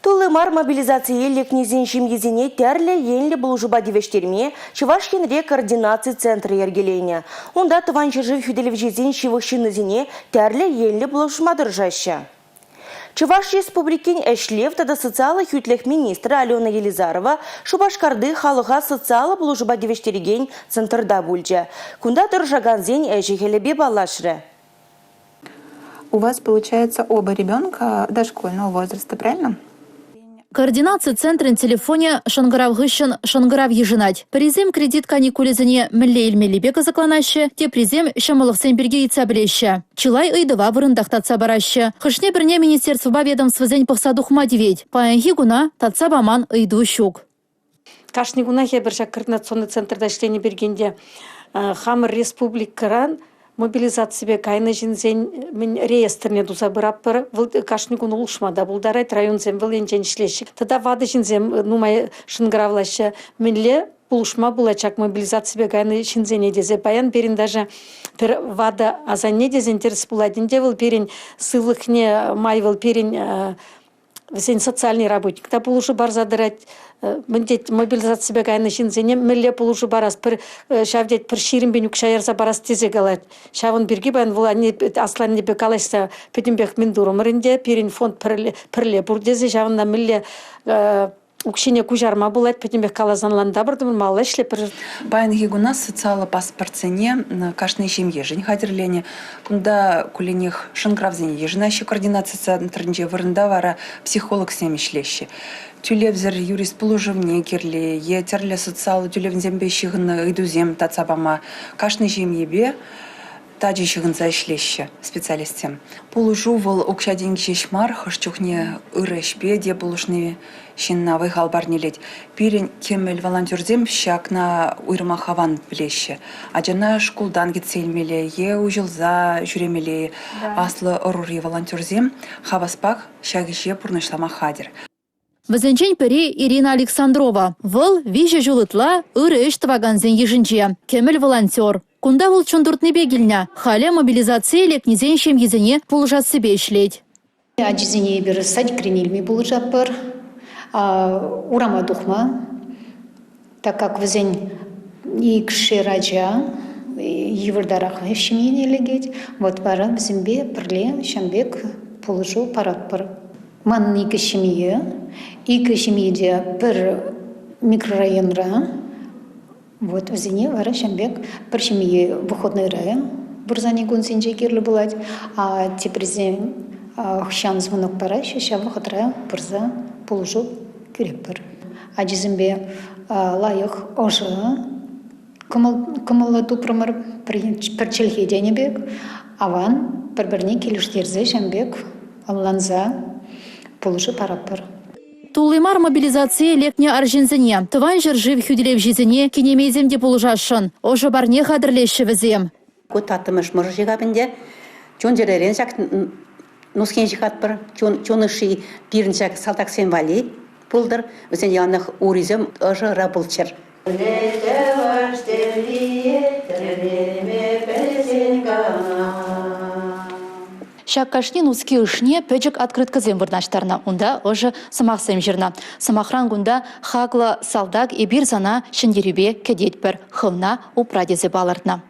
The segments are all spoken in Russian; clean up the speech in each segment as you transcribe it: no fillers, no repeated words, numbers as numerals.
Тулымар мобилизация лекнезин шимгезине тәрлі енлі бұлжыба девештерме Чувашкинре координации центра ергелене. Онда тыванчы жив хүделевжезин шивықшынызине тәрлі енлі бұлжымадыр жаща. Чуваш республикин әшлев тада социалы хүтлех министра Алена Елизарова Шубашкарды халыға социалы бұлжыба девештереген центрда бульджа. Кунда тұржаганзен әжігелебе балашры. У вас, получается, оба ребенка дошкольного возраста, правильно? Координация центра телефоне Шангарав Гыщен Шангарав Ежинать. Призем кредит каникулизане Меллейль Мелибека закланаще, те призем Шамалов Сенберге и Цаблеща. Чилай Ыйдова вырындах татца бараще. Хышне бірне министерство ведомства зень пахсадух мадиведь. Паянхи гуна татца баман Ыйду щук. Кашни гуна хеберша координационный центр дашлене бергенде Хамыр республикаран мобилизация кайны жинзен реестрне дуза быраппыр кашнигун улшмада булдарайт район зем выленжен ишлешик. Тада вады жинзем нумай шынгравлашы минле улшма булачак мобилизация кайны жинзене дезе баян берин даже пер вада азанне дезен терс буладин девыл перин сылыкне майвыл перин весен социальный работник. Та булушы бар задырать мобилизация кайны жинзене милле булушы барас пер шавдет пер ширин бенюк шаярса барас тезе галат. Шавын бирги бан вулани аслан не бекалашса петимбек миндурумринде перин фонд перле бурдезе шавында милле укшине кужарма булат петимбек калазанланда бардым малышле пер. Баян гигуна социалы паспортсене кашны семье жень хадерлене кунда кулених шангравзене ежинащи координация центринде вырында вара психолог семишлещи. Тюлевзер юрист полужевне кирле, етерле социалы тюлевнзем бещигын идузем тацабама кашны семьебе таджищигын заишлещи специалистем. Полужувал укшадин шешмар хашчухне ырышпе де полушны шинна выхалбарнелет. Пирен кемел волонтерзем щакна уйрмахаван плеще. Аджана шкулдан гицельмеле, е ужилза жюремеле, аслы орури волонтерзем хаваспак щагище пурнышлама хадер. Вазенчень пери Ирина Александрова. Выл виже жулытла ырыш тваганзен ежинче. Кемел волонтер. Кунда выл чундуртны бегильня. Халя мобилизация лекнезен шем езене пулжат себе ишлеть. Аджизене бир садик кренильми пулжат пар. Урама духма. Так как вазень икши раджа еврдарах евшемине легеть. Вот пара в зембе прле шамбек пулжу парат пар. Ман ики семье пер микрорайонра. Вот в Зине вара шамбек пер семье выходный район. Бурзани гунсинче кирлы булать. А теперь хшан звонок пара ща выход район бурза положу кирепер. А джизембе лайох ожа кымылату промар перчелхе денебек. Аван перберне килюштерзе шамбек алланза положу парапар. Тулымар мобилизация лекне аржинзене. Тыван жыржив хүделев жезене кенемеземде полужашын. Ожы барне хадырлеші візем. Кот атымыш мұржиға бінде. Чон жеререн жак нускен жихат бір. Чон ұши пирін жак салтак сен вали пулдыр. Өзен янық уризем ожы рабылчыр. Шаккашни нуски ышне пөчік открыткызем вырнаштарна. Унда ожы самақсем жирна. Самақран гунда хагла салдак и бир зана шындерюбе кедет бір хывна упрадезе балардна.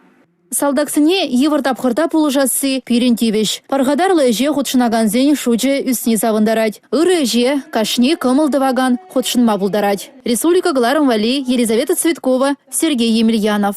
Салдаксыне евыртапхырда пулужасы пирен тивеш. Паргадарлы эже худшынаганзен шуче үсне завындарать. Ыры эже кашне кымылдываган худшынма булдарать. Республика Галарым Вали, Елизавета Цветкова, Сергей Емельянов.